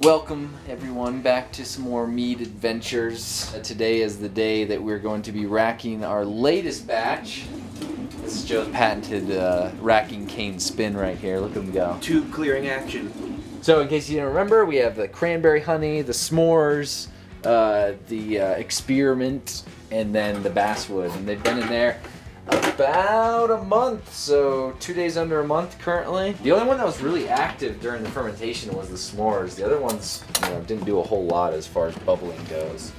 Welcome everyone back to some more mead adventures. Today is the day that we're going to be racking our latest batch. This is Joe's patented racking cane spin right here. Look at him go. Tube clearing action. So in case you didn't remember, we have the cranberry honey, the s'mores, the experiment, and then the basswood. And they've been in there about a month, so 2 days under a month currently. The only one that was really active during the fermentation was the s'mores. The other ones, didn't do a whole lot as far as bubbling goes.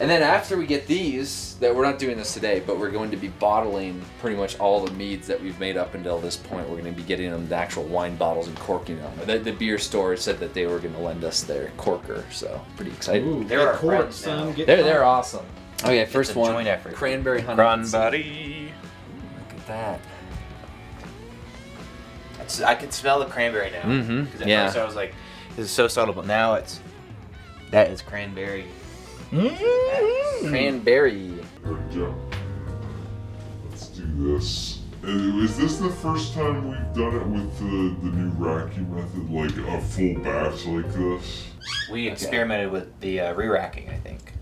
And then after we get these, that we're not doing this today, but we're going to be bottling pretty much all the meads that we've made up until this point. We're going to be getting them the actual wine bottles and corking them. The beer store said that they were going to lend us their corker, so pretty excited. Ooh, they're our corks, friends now. They're awesome. Okay, first It's a one, joint effort. cranberry honey. Cranberry. Look at that. I can smell the cranberry now. Mm-hmm. Because at Yeah. first I was like, this is so subtle, but now that is cranberry. Cranberry. Alright, Joe. Let's do this. Is this the first time we've done it with the new racking method? Like a full batch like this? We experimented with the re-racking, I think.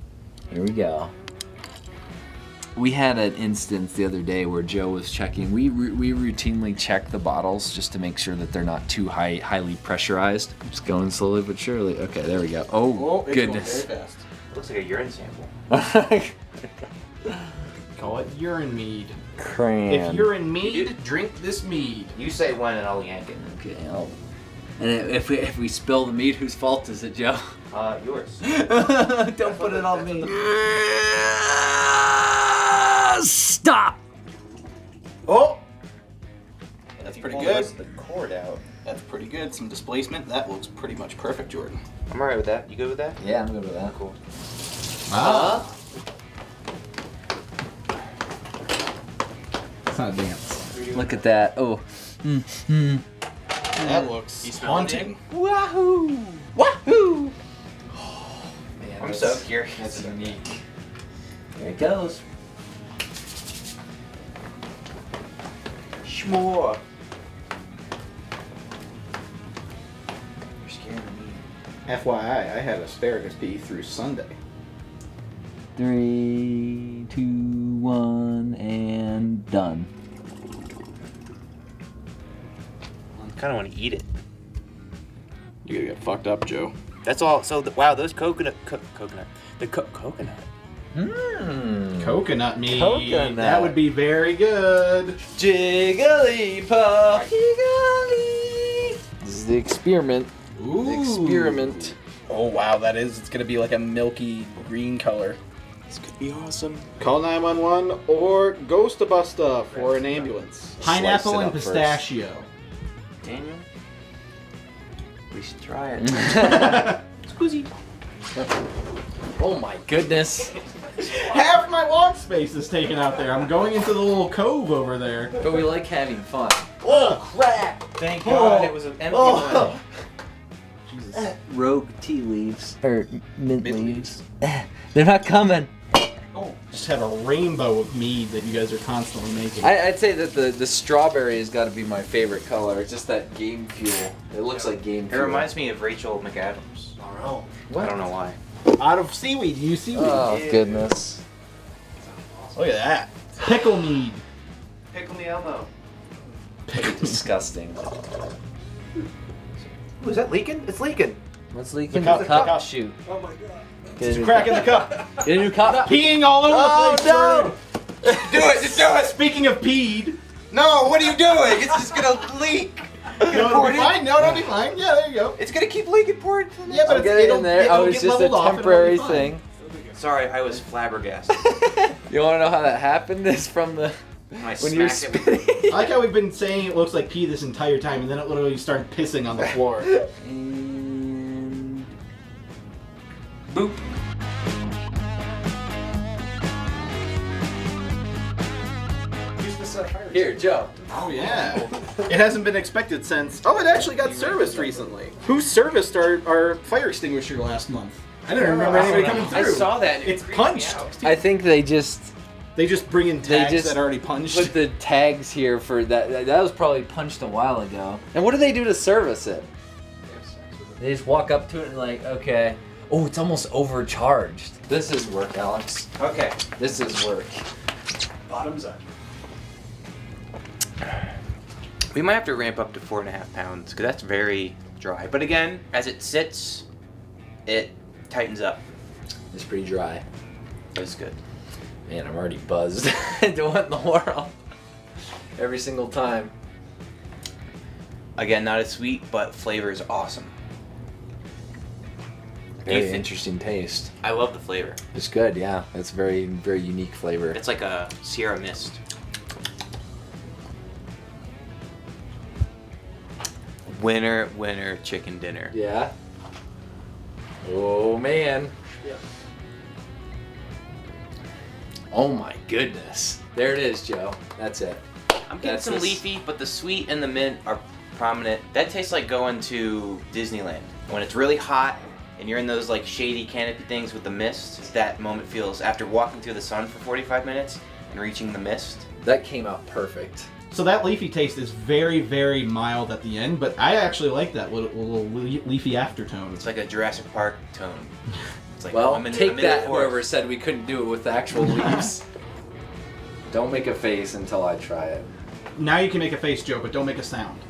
Here we go. We had an instance the other day where Joe was checking. We routinely check the bottles just to make sure that they're not too highly pressurized. Just going slowly but surely. Okay, there we go. Oh, it's goodness. going very fast. It looks like a urine sample. Call it urine mead. Cran. If you're in mead, drink this mead. You say when and I'll yank it. Okay. And if we spill the mead, whose fault is it, Joe? Yours. Don't put it on me. Stop. Oh! That's pretty good. The cord out. That's pretty good. Some displacement. That looks pretty much perfect, Jordan. I'm alright with that. You good with that? Yeah, I'm good with that. Cool. It's not a dance. Look at that. Oh. That looks You smell haunting. Wahoo! Wahoo! Man, I'm so curious. That's unique. There it goes. S'more. You're scaring me. FYI, I had asparagus pea through Sunday. 3, 2, 1, and done. I kind of want to eat it. You're gonna get fucked up, Joe. That's all. So, wow, those coconut. The coconut. Coconut mead. Coconut. That would be very good. Jigglypuff. Jiggly. This is the experiment. Ooh. The experiment. Oh wow, that is. It's gonna be like a milky green color. This could be awesome. Call 911 or Ghostabusta for an ambulance. Pineapple Slice it and up first. pistachio. Daniel, we should try it. Squeezy. Oh my goodness. Half my lawn space is taken out there. I'm going into the little cove over there. But we like having fun. Oh crap! Thank God it was an empty one. Jesus. Rogue tea leaves. Or mint Mint leaves. They're not coming. Oh, just have a rainbow of mead that you guys are constantly making. I'd say that the strawberry has got to be my favorite color. It's just that game fuel. It looks like game It fuel. reminds me of Rachel McAdams. Oh, I don't know why. out of seaweed, you use seaweed. Oh, Yeah. goodness. Look at that. Pickle mead. Pickle me Elmo. Disgusting. Ooh, is that leaking? It's leaking. What's leaking? The cup, The the cup. Shoot. Oh my God. Get There's a a new crack in the cup. Get a new cup. Peeing all over the place. Jordan. Do it. Just do it. Speaking of peed, No, what are you doing? It's just gonna leak. no, it'll be fine. No, it'll be fine. Yeah, there you go. It's gonna keep leaking. Pour it. Yeah, but I'll get it in there. Oh, it's just a temporary thing. Sorry, I was flabbergasted. You want to know how that happened? It's from the I when you're smacked it with- spitting. I like how we've been saying it looks like pee this entire time, and then it literally started pissing on the floor. And Boop. here, Joe. Oh yeah. It hasn't been expected since. Oh, it actually got serviced recently. Who serviced our fire extinguisher last month? I didn't remember anybody coming through. I saw that. And It's it creeped me punched. out. I think they just bring in tags just that already punched. put the tags here for that. That was probably punched a while ago. And what do they do to service it? They just walk up to it and like, okay. Oh, it's almost overcharged. This is work, Alex. Okay. This is work. Bottoms up. We might have to ramp up to 4.5 pounds because that's very dry. But again, as it sits, it tightens up. It's pretty dry. That's good. Man, I'm already buzzed into what in the world. Every single time. Again, not as sweet, but flavor is awesome. Very interesting taste. I love the flavor. It's good, yeah. It's very, very unique flavor. It's like a Sierra Mist. Winner chicken dinner. Yeah. Oh man. Yep. Oh my goodness. There it is, Joe. That's it. I'm getting That's some this- leafy, but the sweet and the mint are prominent. That tastes like going to Disneyland. When it's really hot and you're in those like shady canopy things with the mist, that moment feels after walking through the sun for 45 minutes and reaching the mist. That came out perfect. So that leafy taste is very, very mild at the end, but I actually like that little leafy aftertone. It's like a Jurassic Park tone. It's like, Well, I'm in take the that, forest. whoever said we couldn't do it with the actual leaves. Don't make a face until I try it. Now you can make a face, Joe, but don't make a sound.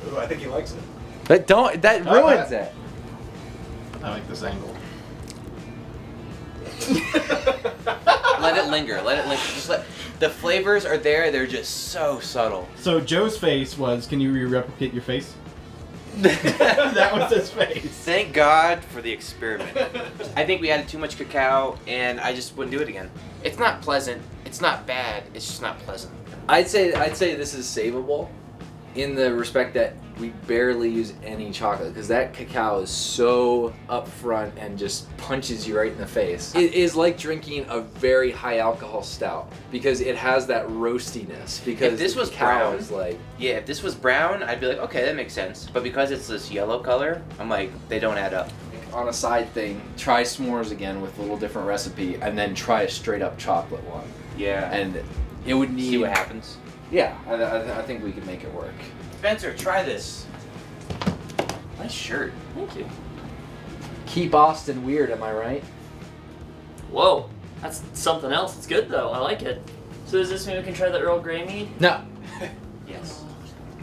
Ooh, I think he likes it. But don't, that Oh, ruins it. I like this angle. Let it linger. Let it linger. Just let the flavors are there. They're just so subtle. So Joe's face was, can you replicate your face? That was his face. Thank God for the experiment. I think we added too much cacao, and I just wouldn't do it again. It's not pleasant. It's not bad. It's just not pleasant. I'd say this is savable in the respect that we barely use any chocolate because that cacao is so upfront and just punches you right in the face. It is like drinking a very high alcohol stout because it has that roastiness. Because If this the was cacao brown- is like Yeah, if this was brown, I'd be like, okay, that makes sense. But because it's this yellow color, I'm like, they don't add up. on a side thing. Try s'mores again with a little different recipe, and then try a straight up chocolate one. Yeah. And it would need. See what happens. Yeah, I think we could make it work. Spencer, try this. Nice shirt. Thank you. Keep Austin weird, am I right? Whoa, that's something else. It's good though. I like it. So does this mean we can try the Earl Grey mead? No. Yes.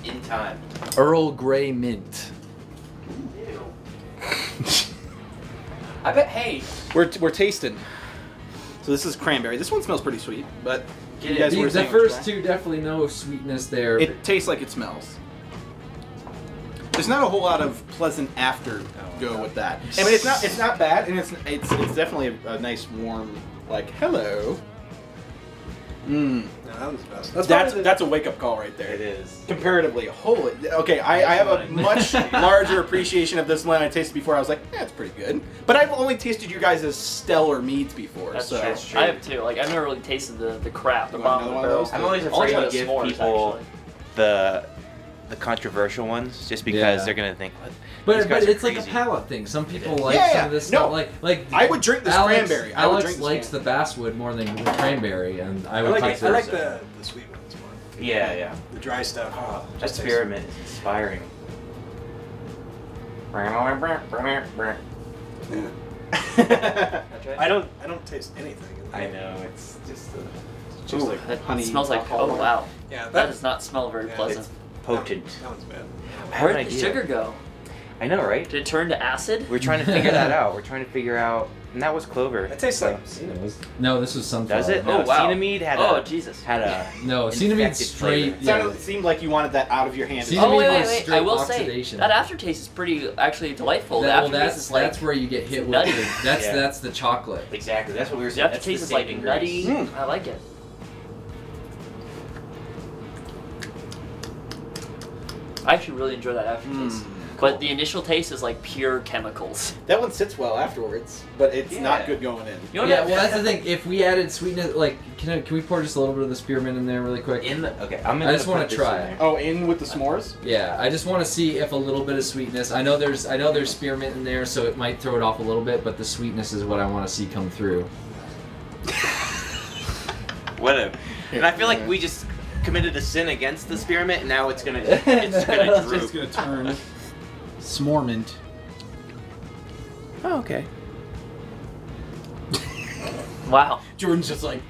In time. Earl Grey mint. I bet. Hey, We're tasting. So this is cranberry. This one smells pretty sweet, but Get you it. guys were The saying first it's two definitely no sweetness there. It tastes like it smells. There's not a whole lot of pleasant after go with that. I mean, it's not bad, and it's definitely a nice warm like hello. No, that was the best. That's a wake up call right there. it is. Comparatively, holy. Okay, I have a much larger appreciation of this one I tasted before. I was like, yeah, it's pretty good. But I've only tasted you guys' stellar meads before, That's so. true. That's true. I have too. Like I've never really tasted the crap, the You want bottom of the another barrel. one of those? I'm always I'll afraid try to the give s'mores, people actually. the controversial ones, just because Yeah. they're gonna think, what? But, These but guys are it's like a crazy. palate thing. Some people is. like Yeah, some yeah. of this No. stuff. Like I would drink this Alex, cranberry. I would Alex drink this likes the Basswood more than the cranberry, and I I would like, vice I like versa. the sweet ones more. Yeah, yeah. The dry stuff. Oh, That just tastes- experiment is inspiring. Yeah. Okay. I don't taste anything. I know, it's just Just Ooh, like that honey. smells like. alcohol. Oh wow, Yeah, that does not smell very Yeah, pleasant. potent. That one's bad. I have Where an did the idea. sugar go? I know, right? Did it turn to acid? We're trying to figure that out. We're trying to figure out, and that was clover. That tastes like No, this was sunflower. Does it? Oh, No, wow. Cinnamon had Oh a Jesus. had a No, cinnamon infected straight. flavor. It seemed like you wanted that out of your hand. See, Cinnamon Oh wait, was wait, wait! straight I will say oxidation. that aftertaste is pretty actually delightful. The Well, aftertaste is like that's where you get hit with nutty. the, Yeah. that's the chocolate. Exactly. That's what we were the saying. That's aftertaste the is like saving nutty. grace. I like it. I actually really enjoy that aftertaste. But the initial taste is like pure chemicals. That one sits well afterwards, but it's Yeah. not good going in. You know Yeah, what? well, that's the thing. If we added sweetness, like, can we pour just a little bit of the spearmint in there really quick? In the okay, I'm I gonna. just wanna put this try in it. there. Oh, in with the s'mores? Yeah, I just want to see if a little bit of sweetness. I know there's spearmint in there, so it might throw it off a little bit, but the sweetness is what I want to see come through. Whatever. And I feel like we just committed a sin against the spearmint, and now it's gonna droop. It's gonna turn Smorement. Oh, okay. Wow. Jordan's just like,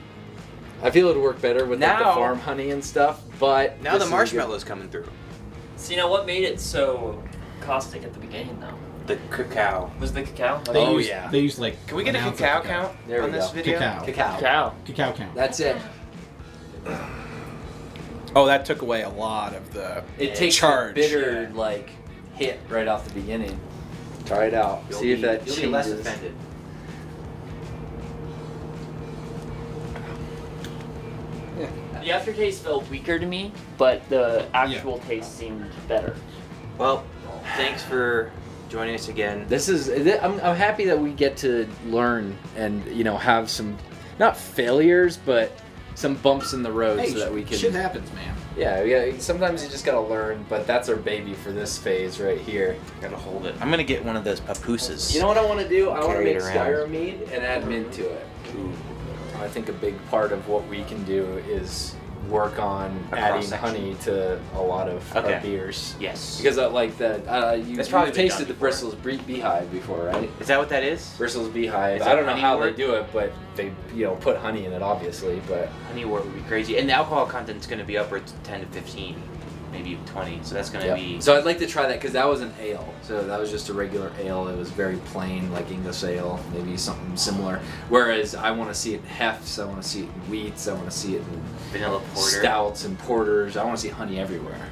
I feel it would work better with like, the Now- farm honey and stuff, but Now this the is a good- marshmallow's coming through. So you know what made it so caustic at the beginning though? The cacao. Was the cacao? they Oh, use, yeah. They use like. Can we get a an ounce of cacao count There we on this go. video? Cacao. Cacao. Cacao count. That's it. Oh, that took away a lot of the. It takes charge. the bitter like hit right off the beginning. Try it out. You'll See if be- that you'll changes. be less offended. The aftertaste felt weaker to me, but the actual taste seemed better. Well, thanks for joining us again. This is. I'm happy that we get to learn and have some, not failures, but some bumps in the road Hey, so that we can. shit happens, man. Yeah. Sometimes you just gotta learn, but that's our baby for this phase right here. Gotta hold it. I'm gonna get one of those papooses. You know what I want to do? I want to Carry make it around. Skyrim Mead and add mint to it. I think a big part of what we can do is work on A adding cross-section. honey to a lot of Okay. our beers. Yes. Because like that, That's probably you've been tasted done the before. Bristol's Beehive before, right? Is that what that is? Bristol's Beehive. Is I that don't know honey how wort? they do it, but they put honey in it, obviously. But Honey wort would be crazy. And the alcohol content's gonna be upwards of 10 to 15, maybe 20. So that's gonna yeah. be. So I'd like to try that because that was an ale. So that was just a regular ale. It was very plain, like English ale, maybe something similar. Whereas I want to see it in hefts. I want to see it in wheats. I want to see it in Vanilla porter. stouts and porters. I want to see honey everywhere.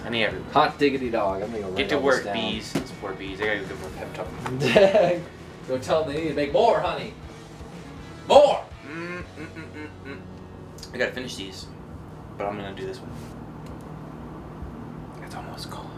Honey everywhere. Hot diggity dog. I'm gonna go Get write to all work, this down. bees. Those poor bees. I gotta go for a pep talk. Go tell them they need to make more honey. More. I gotta finish these, but I'm gonna do this one. It's almost gone.